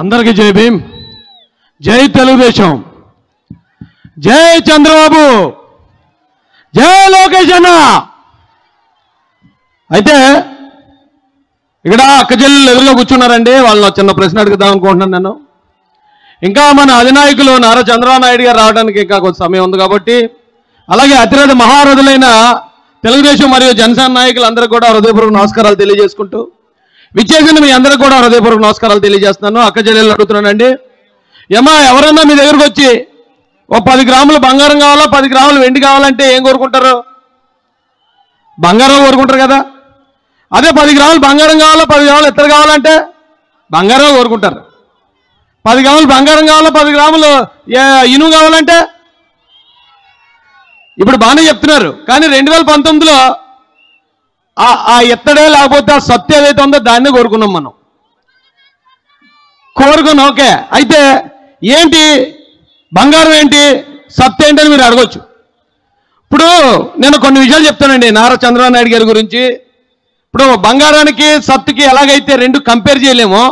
అందరికీ జై భీమ్, జై తెలుగుదేశం, జై చంద్రబాబు, జై లోకేష్ అన్న. అయితే ఇక్కడ అక్క చెల్లెలు ఎదురుగా కూర్చున్నారండి. వాళ్ళని చిన్న ప్రశ్న అడుగుదాం అనుకుంటున్నాను నేను. ఇంకా మన అధినాయకులు నారా చంద్రబాబు నాయుడు గారు రావడానికి ఇంకా కొంత సమయం ఉంది కాబట్టి, అలాగే అతిరథ మహారథులైన తెలుగుదేశం మరియు జనసేన నాయకులు అందరికీ కూడా హృదయపూర్వక నమస్కారాలు తెలియజేసుకుంటూ, విచ్చేసిన మీ అందరికీ కూడా హృదయపూర్వక నమస్కారాలు తెలియజేస్తున్నాను. అక్క చెల్లెలు అడుగుతున్నానండి, ఏమా ఎవరన్నా మీ దగ్గరకు వచ్చి ఓ 10 గ్రాములు బంగారం కావాలా, 10 గ్రాములు వెండి కావాలంటే ఏం కోరుకుంటారు? బంగారం కోరుకుంటారు కదా. అదే 10 గ్రాములు బంగారం కావాలా, 10 గ్రాములు ఇత్తడి కావాలంటే బంగారం కోరుకుంటారు. 10 గ్రాములు బంగారం కావాలా, 10 గ్రాములు ఇనుము కావాలంటే ఇప్పుడు బాగానే చెప్తున్నారు. కానీ 2019లో ఆ ఎత్తడే లేకపోతే ఆ సత్తు ఏదైతే ఉందో దాన్నే కోరుకున్నాం మనం. కోరుకున్నాం, ఓకే. అయితే ఏంటి బంగారం ఏంటి, సత్తు ఏంటి అని మీరు అడగొచ్చు. ఇప్పుడు నేను కొన్ని విషయాలు చెప్తానండి నారా చంద్రబాబు నాయుడు గారి గురించి. ఇప్పుడు బంగారానికి సత్తుకి ఎలాగైతే రెండు కంపేర్ చేయలేమో,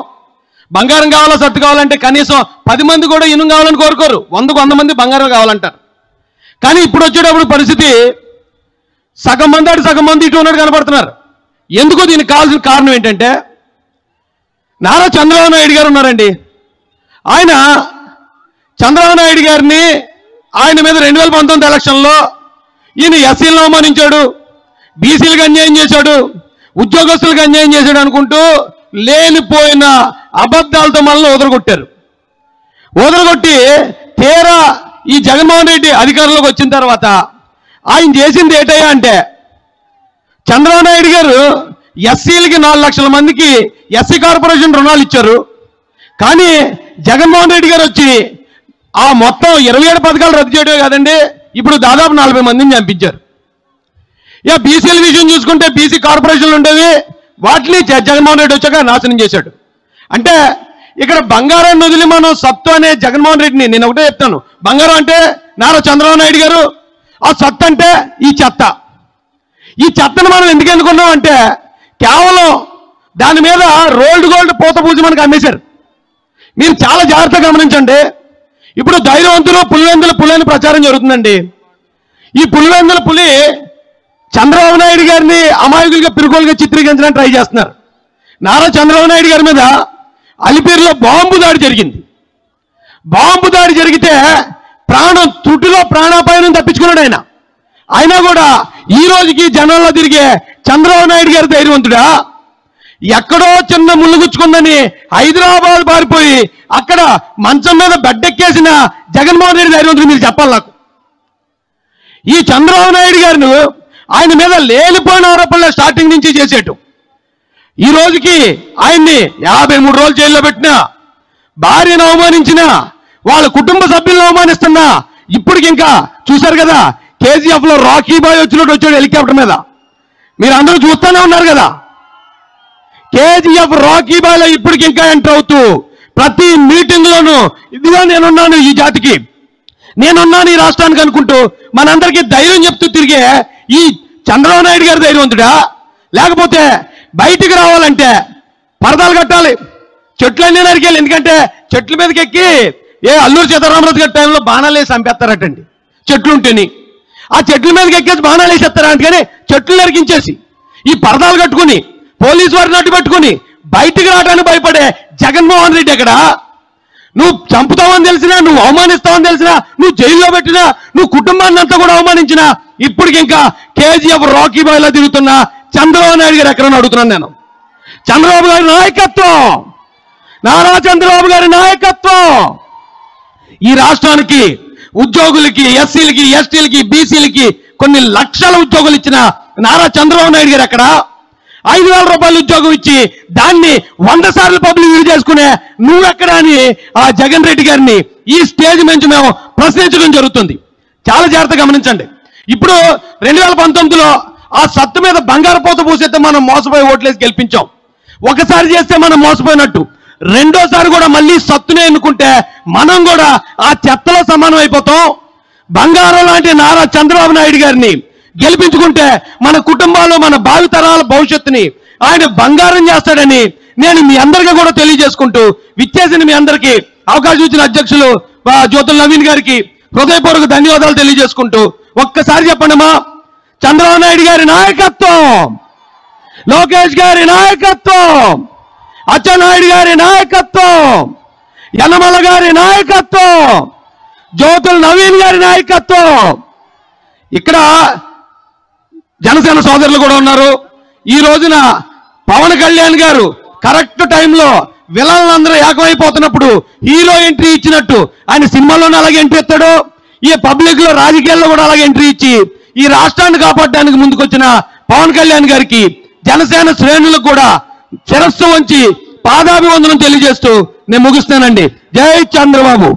బంగారం కావాలా సత్తు కావాలంటే కనీసం 10 మంది కూడా ఇనుము కావాలని కోరుకోరు, 100కు 100 మంది బంగారం కావాలంటారు. కానీ ఇప్పుడు వచ్చేటప్పుడు పరిస్థితి సగం మంది అటు సగం మంది ఇటు ఉన్నట్టు కనపడుతున్నారు. ఎందుకో దీనికి కావాల్సిన కారణం ఏంటంటే, నారా చంద్రబాబు నాయుడు గారు ఉన్నారండి. ఆయన చంద్రబాబు నాయుడు గారిని ఆయన మీద 2019 ఎలక్షన్లో ఈయన ఎస్సీలను అవమానించాడు, బీసీలకు అన్యాయం చేశాడు, ఉద్యోగస్తులకు అన్యాయం చేశాడు అనుకుంటూ లేనిపోయిన అబద్ధాలతో మనల్ని వదలగొట్టారు. వదలగొట్టి తీరా ఈ జగన్మోహన్ రెడ్డి అధికారంలోకి వచ్చిన తర్వాత ఆయన చేసింది ఏంటయ్యా అంటే, చంద్రబాబు నాయుడు గారు ఎస్సీలకి 4 లక్షల మందికి ఎస్సీ కార్పొరేషన్ రుణాలు ఇచ్చారు. కానీ జగన్మోహన్ రెడ్డి గారు వచ్చి ఆ మొత్తం 27 పథకాలు రద్దు చేయడమే కాదండి, ఇప్పుడు దాదాపు 40 మందిని చంపించారు. ఇక బీసీల విషయం చూసుకుంటే బీసీ కార్పొరేషన్లు ఉండేవి, వాటిని జగన్మోహన్ రెడ్డి వచ్చాక నాశనం చేశాడు. అంటే ఇక్కడ బంగారాన్ని వదిలి మనం సత్తు అనే జగన్మోహన్ రెడ్డిని, నేను ఒకటే చెప్తాను, బంగారం అంటే నారా చంద్రబాబు నాయుడు గారు, ఆ సత్తు అంటే ఈ చెత్త. ఈ చెత్తను మనం ఎందుకు ఎన్నుకున్నాం అంటే, కేవలం దాని మీద రోల్డ్ గోల్డ్ పూత పూజ మనకు అమ్మేశారు. మీరు చాలా జాగ్రత్తగా గమనించండి. ఇప్పుడు ధైర్యవంతులు పులివెందుల పులి అని ప్రచారం జరుగుతుందండి. ఈ పులివెందుల పులి చంద్రబాబు నాయుడు గారిని అమాయకులుగా పిరుగోలుగా చిత్రీకరించడానికి ట్రై చేస్తున్నారు. నారా చంద్రబాబు నాయుడు గారి మీద అలిపిరిలో బాంబు దాడి జరిగింది. బాంబు దాడి జరిగితే ప్రాణం తుటిలో ప్రాణాపాయం తప్పించుకున్నాడు ఆయన. అయినా కూడా ఈ రోజుకి జనంలో తిరిగే చంద్రబాబు నాయుడు గారి ధైర్యవంతుడా? ఎక్కడో చిన్న ముళ్ళుగుచ్చుకుందని హైదరాబాద్ పారిపోయి అక్కడ మంచం మీద బెడ్డెక్కేసిన జగన్మోహన్ రెడ్డి ధైర్యవంతుడు మీరు చెప్పాలి నాకు. ఈ చంద్రబాబు నాయుడు గారిని ఆయన మీద లేనిపోయిన ఆరోపణలు స్టార్టింగ్ నుంచి చేసేటు ఈ రోజుకి ఆయన్ని 53 రోజులు జైల్లో పెట్టినా, భార్యను అవమానించినా, వాళ్ళ కుటుంబ సభ్యులను అవమానిస్తున్నా, ఇప్పటికి ఇంకా చూశారు కదా KGF లో రాకీ బాయ్ వచ్చినట్టు వచ్చాడు హెలికాప్టర్ మీద. మీరు అందరూ చూస్తూనే ఉన్నారు కదా. KGF రాకీ బాయ్లో ఇప్పటికి ఇంకా ఎంటర్ అవుతూ ప్రతి మీటింగ్లోనూ ఇదిగా నేనున్నాను ఈ జాతికి, నేనున్నాను ఈ రాష్ట్రానికి అనుకుంటూ మనందరికీ ధైర్యం చెప్తూ తిరిగే ఈ చంద్రబాబు నాయుడు గారి ధైర్యవంతుడా? లేకపోతే బయటికి రావాలంటే పరదాలు కట్టాలి, చెట్లన్నీ నరికేయాలి. ఎందుకంటే చెట్ల మీదకి ఎక్కి అల్లూరి సీతారామరాజు గారి టైంలో బాణాలు వేసి చంపేస్తారటండి. చెట్లుంటేని ఆ చెట్ల మీదకి ఎక్కేసి బాణాలు వేసేస్తారంట. కానీ చెట్లు నరికించేసి ఈ పరదాలు కట్టుకుని పోలీసు వారిని అడ్డు పెట్టుకుని బయటికి రావడానికి భయపడే జగన్మోహన్ రెడ్డి ఎక్కడ? నువ్వు చంపుతావని తెలిసినా, నువ్వు అవమానిస్తావని తెలిసినా, నువ్వు జైల్లో పెట్టినా, నువ్వు కుటుంబాన్ని అంతా కూడా అవమానించినా, ఇప్పటికి ఇంకా KGF రాకీ బాయ్లో తిరుగుతున్న చంద్రబాబు నాయుడు గారు ఎక్కడని అడుగుతున్నాను నేను. చంద్రబాబు గారి నాయకత్వం, నారా చంద్రబాబు గారి నాయకత్వం ఈ రాష్ట్రానికి ఉద్యోగులకి, ఎస్సీలకి, ఎస్టీలకి, బీసీలకి కొన్ని లక్షల ఉద్యోగులు ఇచ్చిన నారా చంద్రబాబు నాయుడు గారు ఎక్కడ? 5,000 రూపాయలు ఉద్యోగం ఇచ్చి దాన్ని 100 సార్లు పబ్లిక్ యూజ్ చేసుకునే నువ్వెక్కడ అని ఆ జగన్ రెడ్డి గారిని ఈ స్టేజ్ నుంచి మేము ప్రశ్నించడం జరుగుతుంది. చాలా జాగ్రత్తగా గమనించండి. ఇప్పుడు 2019లో ఆ సత్తు మీద బంగారు పోత పూసేస్తే మనం మోసపోయి ఓట్లేసి గెలిపించాం. ఒకసారి చేస్తే మనం మోసపోయినట్టు, రెండోసారి కూడా మళ్ళీ సత్తునే ఎన్నుకుంటే మనం కూడా ఆ చెత్తలో సమానం అయిపోతాం. బంగారం లాంటి నారా చంద్రబాబు నాయుడు గారిని గెలిపించుకుంటే మన కుటుంబాలు, మన భావితరాల భవిష్యత్తుని ఆయన బంగారం చేస్తాడని నేను మీ అందరికీ కూడా తెలియజేసుకుంటూ విచ్చేసిన మీ అందరికీ అవకాశం ఇచ్చిన అధ్యక్షులు జ్యోతుల నవీన్ గారికి హృదయపూర్వక ధన్యవాదాలు తెలియజేసుకుంటూ ఒక్కసారి చెప్పండమ్మా, చంద్రబాబు నాయుడు గారి నాయకత్వం, లోకేష్ గారి నాయకత్వం, అచ్చెన్నాయుడు గారి నాయకత్వం, యనమల గారి నాయకత్వం, జ్యోతుల నవీన్ గారి నాయకత్వం. ఇక్కడ జనసేన సోదరులు కూడా ఉన్నారు. ఈ రోజున పవన్ కళ్యాణ్ గారు కరెక్ట్ టైంలో విలన్లందరూ ఏకమైపోతున్నప్పుడు హీరో ఎంట్రీ ఇచ్చినట్టు ఆయన సినిమాలోనే అలాగే ఎంట్రీ ఇస్తాడు, ఈ పబ్లిక్ లో రాజకీయాల్లో కూడా అలాగే ఎంట్రీ ఇచ్చి ఈ రాష్ట్రాన్ని కాపాడడానికి ముందుకొచ్చిన పవన్ కళ్యాణ్ గారికి జనసేన శ్రేణులకు కూడా శిరస్సు వంచి పాదాభివందనం తెలియజేస్తూ నేను ముగిస్తానండి. జై చంద్రబాబు.